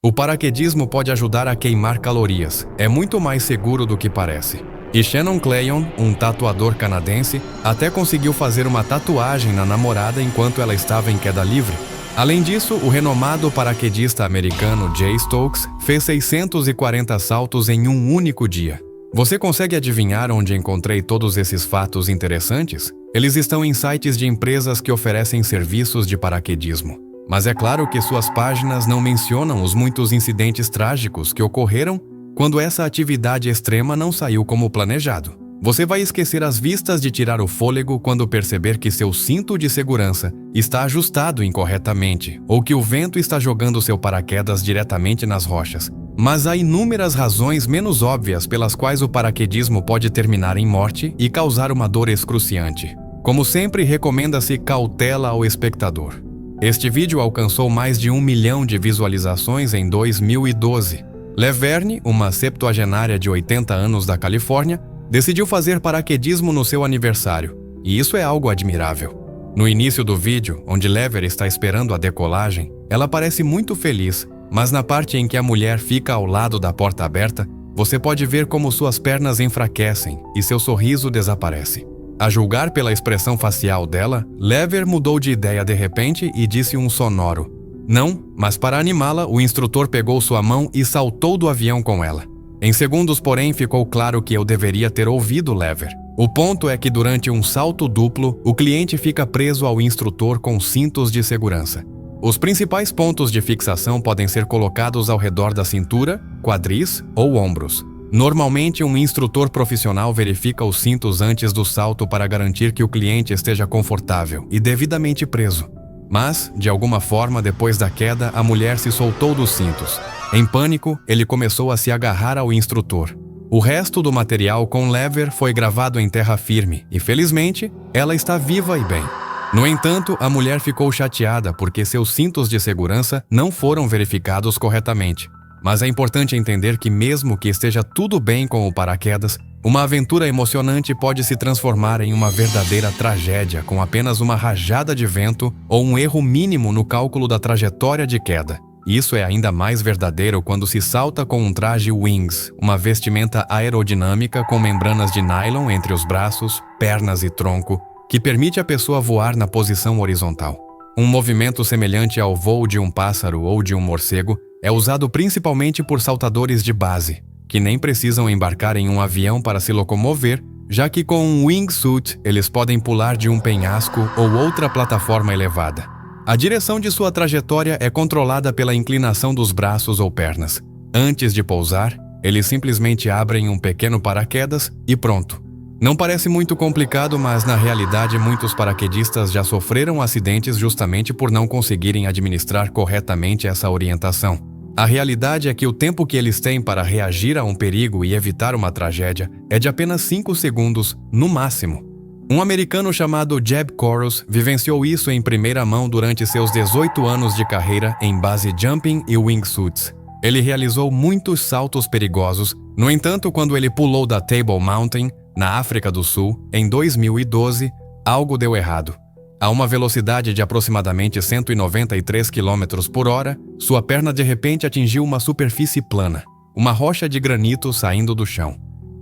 O paraquedismo pode ajudar a queimar calorias. É muito mais seguro do que parece. E Shannon Clayon, um tatuador canadense, até conseguiu fazer uma tatuagem na namorada enquanto ela estava em queda livre. Além disso, o renomado paraquedista americano Jay Stokes fez 640 saltos em um único dia. Você consegue adivinhar onde encontrei todos esses fatos interessantes? Eles estão em sites de empresas que oferecem serviços de paraquedismo. Mas é claro que suas páginas não mencionam os muitos incidentes trágicos que ocorreram quando essa atividade extrema não saiu como planejado. Você vai esquecer as vistas de tirar o fôlego quando perceber que seu cinto de segurança está ajustado incorretamente ou que o vento está jogando seu paraquedas diretamente nas rochas. Mas há inúmeras razões menos óbvias pelas quais o paraquedismo pode terminar em morte e causar uma dor excruciante. Como sempre, recomenda-se cautela ao espectador. Este vídeo alcançou mais de 1 milhão de visualizações em 2012. Laverne, uma septuagenária de 80 anos da Califórnia, decidiu fazer paraquedismo no seu aniversário, e isso é algo admirável. No início do vídeo, onde Laverne está esperando a decolagem, ela parece muito feliz, mas na parte em que a mulher fica ao lado da porta aberta, você pode ver como suas pernas enfraquecem e seu sorriso desaparece. A julgar pela expressão facial dela, Laverne mudou de ideia de repente e disse um sonoro "não", mas para animá-la, o instrutor pegou sua mão e saltou do avião com ela. Em segundos, porém, ficou claro que eu deveria ter ouvido Laverne. O ponto é que durante um salto duplo, o cliente fica preso ao instrutor com cintos de segurança. Os principais pontos de fixação podem ser colocados ao redor da cintura, quadris ou ombros. Normalmente, um instrutor profissional verifica os cintos antes do salto para garantir que o cliente esteja confortável e devidamente preso. Mas, de alguma forma, depois da queda, a mulher se soltou dos cintos. Em pânico, ele começou a se agarrar ao instrutor. O resto do material com Laverne foi gravado em terra firme e, felizmente, ela está viva e bem. No entanto, a mulher ficou chateada porque seus cintos de segurança não foram verificados corretamente. Mas é importante entender que mesmo que esteja tudo bem com o paraquedas, uma aventura emocionante pode se transformar em uma verdadeira tragédia com apenas uma rajada de vento ou um erro mínimo no cálculo da trajetória de queda. Isso é ainda mais verdadeiro quando se salta com um traje Wings, uma vestimenta aerodinâmica com membranas de nylon entre os braços, pernas e tronco, que permite a pessoa voar na posição horizontal. Um movimento semelhante ao voo de um pássaro ou de um morcego é usado principalmente por saltadores de base, que nem precisam embarcar em um avião para se locomover, já que com um wingsuit eles podem pular de um penhasco ou outra plataforma elevada. A direção de sua trajetória é controlada pela inclinação dos braços ou pernas. Antes de pousar, eles simplesmente abrem um pequeno paraquedas e pronto. Não parece muito complicado, mas na realidade muitos paraquedistas já sofreram acidentes justamente por não conseguirem administrar corretamente essa orientação. A realidade é que o tempo que eles têm para reagir a um perigo e evitar uma tragédia é de apenas 5 segundos, no máximo. Um americano chamado Jeb Koros vivenciou isso em primeira mão durante seus 18 anos de carreira em base jumping e wingsuits. Ele realizou muitos saltos perigosos, no entanto, quando ele pulou da Table Mountain, na África do Sul, em 2012, algo deu errado. A uma velocidade de aproximadamente 193 km por hora, sua perna de repente atingiu uma superfície plana, uma rocha de granito saindo do chão.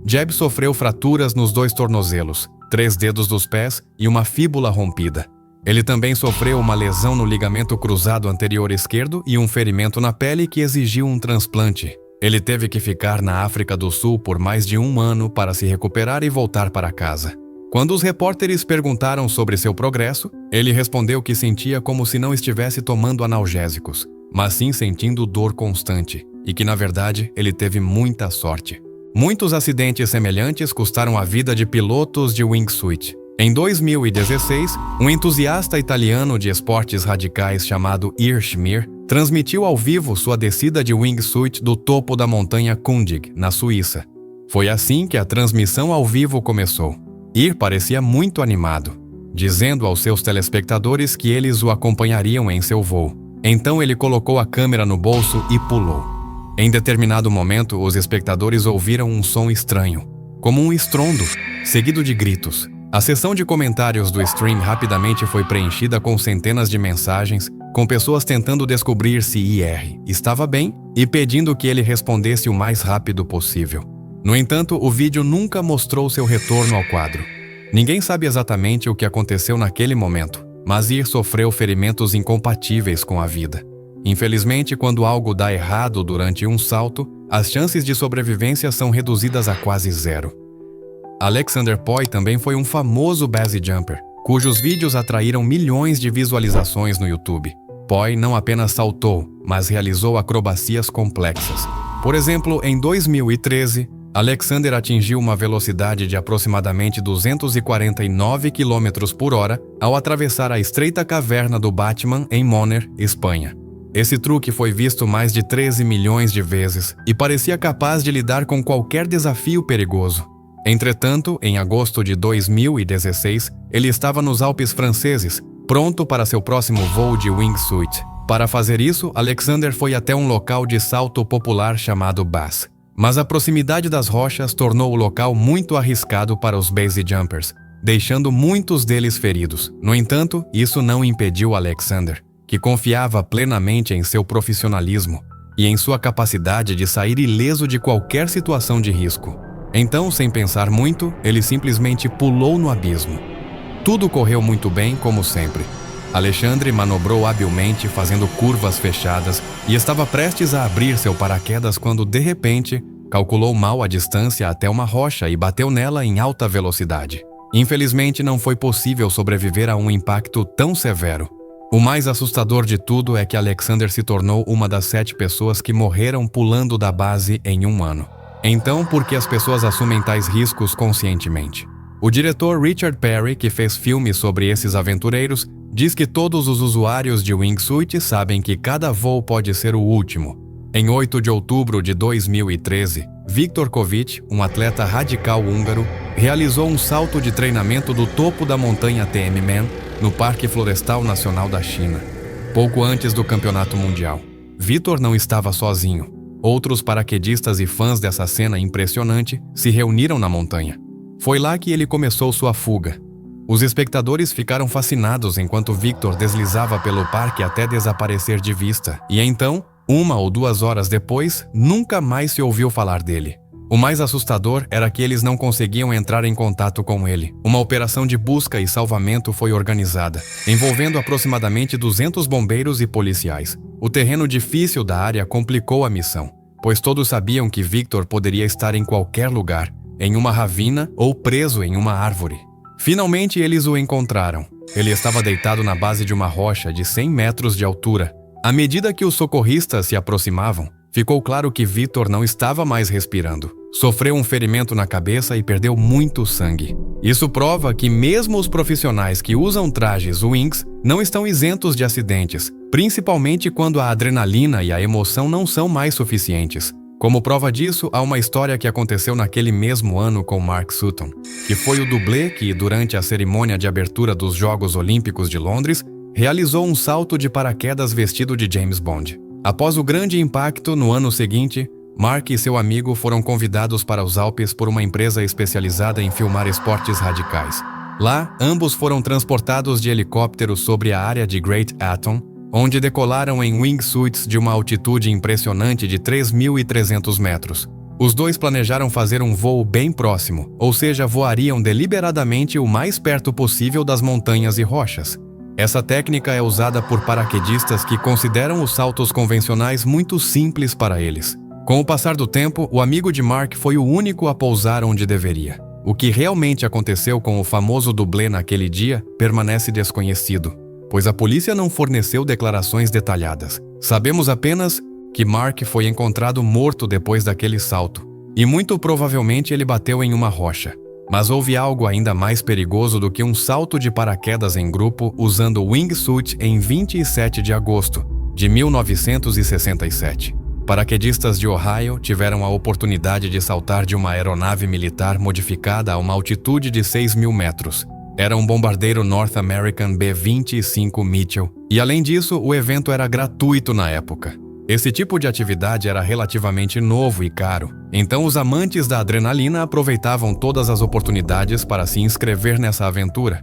Jeb sofreu fraturas nos 2 tornozelos, 3 dedos dos pés e uma fíbula rompida. Ele também sofreu uma lesão no ligamento cruzado anterior esquerdo e um ferimento na pele que exigiu um transplante. Ele teve que ficar na África do Sul por mais de 1 ano para se recuperar e voltar para casa. Quando os repórteres perguntaram sobre seu progresso, ele respondeu que sentia como se não estivesse tomando analgésicos, mas sim sentindo dor constante, e que na verdade ele teve muita sorte. Muitos acidentes semelhantes custaram a vida de pilotos de wingsuit. Em 2016, um entusiasta italiano de esportes radicais chamado Ir Schmir transmitiu ao vivo sua descida de wingsuit do topo da montanha Kundig, na Suíça. Foi assim que a transmissão ao vivo começou. Ir parecia muito animado, dizendo aos seus telespectadores que eles o acompanhariam em seu voo. Então ele colocou a câmera no bolso e pulou. Em determinado momento, os espectadores ouviram um som estranho, como um estrondo, seguido de gritos. A seção de comentários do stream rapidamente foi preenchida com centenas de mensagens, com pessoas tentando descobrir se IR estava bem e pedindo que ele respondesse o mais rápido possível. No entanto, o vídeo nunca mostrou seu retorno ao quadro. Ninguém sabe exatamente o que aconteceu naquele momento, mas Ir sofreu ferimentos incompatíveis com a vida. Infelizmente, quando algo dá errado durante um salto, as chances de sobrevivência são reduzidas a quase zero. Alexander Poi também foi um famoso base jumper, cujos vídeos atraíram milhões de visualizações no YouTube. Poi não apenas saltou, mas realizou acrobacias complexas. Por exemplo, em 2013, Alexander atingiu uma velocidade de aproximadamente 249 km por hora ao atravessar a estreita caverna do Batman em Moner, Espanha. Esse truque foi visto mais de 13 milhões de vezes e parecia capaz de lidar com qualquer desafio perigoso. Entretanto, em agosto de 2016, ele estava nos Alpes franceses, pronto para seu próximo voo de wingsuit. Para fazer isso, Alexander foi até um local de salto popular chamado Bass. Mas a proximidade das rochas tornou o local muito arriscado para os base jumpers, deixando muitos deles feridos. No entanto, isso não impediu Alexander, que confiava plenamente em seu profissionalismo e em sua capacidade de sair ileso de qualquer situação de risco. Então, sem pensar muito, ele simplesmente pulou no abismo. Tudo correu muito bem, como sempre. Alexandre manobrou habilmente, fazendo curvas fechadas, e estava prestes a abrir seu paraquedas quando, de repente, calculou mal a distância até uma rocha e bateu nela em alta velocidade. Infelizmente, não foi possível sobreviver a um impacto tão severo. O mais assustador de tudo é que Alexander se tornou uma das 7 pessoas que morreram pulando da base em um ano. Então, por que as pessoas assumem tais riscos conscientemente? O diretor Richard Perry, que fez filmes sobre esses aventureiros, diz que todos os usuários de wingsuit sabem que cada voo pode ser o último. Em 8 de outubro de 2013, Viktor Kovic, um atleta radical húngaro, realizou um salto de treinamento do topo da montanha Tiananmen, no Parque Florestal Nacional da China, pouco antes do Campeonato Mundial. Viktor não estava sozinho. Outros paraquedistas e fãs dessa cena impressionante se reuniram na montanha. Foi lá que ele começou sua fuga. Os espectadores ficaram fascinados enquanto Viktor deslizava pelo parque até desaparecer de vista, e então, 1 ou 2 horas depois, nunca mais se ouviu falar dele. O mais assustador era que eles não conseguiam entrar em contato com ele. Uma operação de busca e salvamento foi organizada, envolvendo aproximadamente 200 bombeiros e policiais. O terreno difícil da área complicou a missão, pois todos sabiam que Viktor poderia estar em qualquer lugar, em uma ravina ou preso em uma árvore. Finalmente eles o encontraram. Ele estava deitado na base de uma rocha de 100 metros de altura. À medida que os socorristas se aproximavam, ficou claro que Viktor não estava mais respirando. Sofreu um ferimento na cabeça e perdeu muito sangue. Isso prova que mesmo os profissionais que usam trajes wings não estão isentos de acidentes, principalmente quando a adrenalina e a emoção não são mais suficientes. Como prova disso, há uma história que aconteceu naquele mesmo ano com Mark Sutton, que foi o dublê que, durante a cerimônia de abertura dos Jogos Olímpicos de Londres, realizou um salto de paraquedas vestido de James Bond. Após o grande impacto, no ano seguinte, Mark e seu amigo foram convidados para os Alpes por uma empresa especializada em filmar esportes radicais. Lá, ambos foram transportados de helicóptero sobre a área de Great Aton, onde decolaram em wingsuits de uma altitude impressionante de 3.300 metros. Os dois planejaram fazer um voo bem próximo, ou seja, voariam deliberadamente o mais perto possível das montanhas e rochas. Essa técnica é usada por paraquedistas que consideram os saltos convencionais muito simples para eles. Com o passar do tempo, o amigo de Mark foi o único a pousar onde deveria. O que realmente aconteceu com o famoso dublê naquele dia permanece desconhecido, pois a polícia não forneceu declarações detalhadas. Sabemos apenas que Mark foi encontrado morto depois daquele salto, e muito provavelmente ele bateu em uma rocha. Mas houve algo ainda mais perigoso do que um salto de paraquedas em grupo usando wingsuit em 27 de agosto de 1967. Paraquedistas de Ohio tiveram a oportunidade de saltar de uma aeronave militar modificada a uma altitude de 6.000 metros. Era um bombardeiro North American B-25 Mitchell, e além disso, o evento era gratuito na época. Esse tipo de atividade era relativamente novo e caro, então os amantes da adrenalina aproveitavam todas as oportunidades para se inscrever nessa aventura.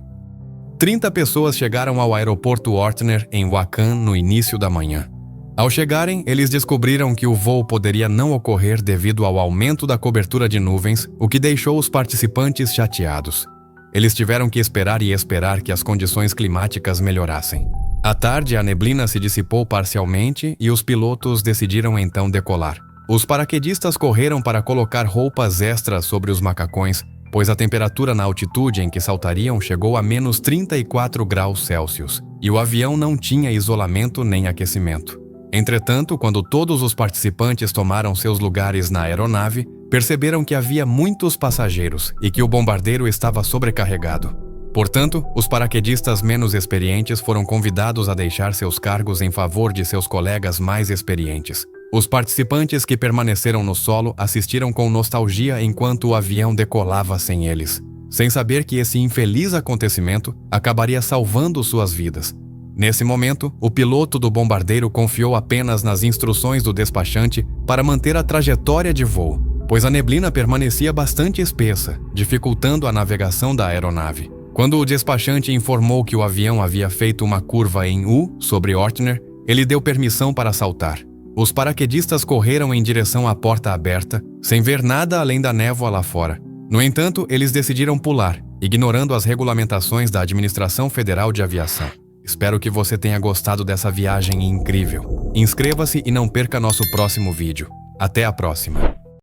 30 pessoas chegaram ao aeroporto Ortner em Wakhan no início da manhã. Ao chegarem, eles descobriram que o voo poderia não ocorrer devido ao aumento da cobertura de nuvens, o que deixou os participantes chateados. Eles tiveram que esperar e esperar que as condições climáticas melhorassem. À tarde, a neblina se dissipou parcialmente e os pilotos decidiram então decolar. Os paraquedistas correram para colocar roupas extras sobre os macacões, pois a temperatura na altitude em que saltariam chegou a menos 34 graus Celsius, e o avião não tinha isolamento nem aquecimento. Entretanto, quando todos os participantes tomaram seus lugares na aeronave, perceberam que havia muitos passageiros e que o bombardeiro estava sobrecarregado. Portanto, os paraquedistas menos experientes foram convidados a deixar seus cargos em favor de seus colegas mais experientes. Os participantes que permaneceram no solo assistiram com nostalgia enquanto o avião decolava sem eles, sem saber que esse infeliz acontecimento acabaria salvando suas vidas. Nesse momento, o piloto do bombardeiro confiou apenas nas instruções do despachante para manter a trajetória de voo, pois a neblina permanecia bastante espessa, dificultando a navegação da aeronave. Quando o despachante informou que o avião havia feito uma curva em U sobre Ortner, ele deu permissão para saltar. Os paraquedistas correram em direção à porta aberta, sem ver nada além da névoa lá fora. No entanto, eles decidiram pular, ignorando as regulamentações da Administração Federal de Aviação. Espero que você tenha gostado dessa viagem incrível. Inscreva-se e não perca nosso próximo vídeo. Até a próxima!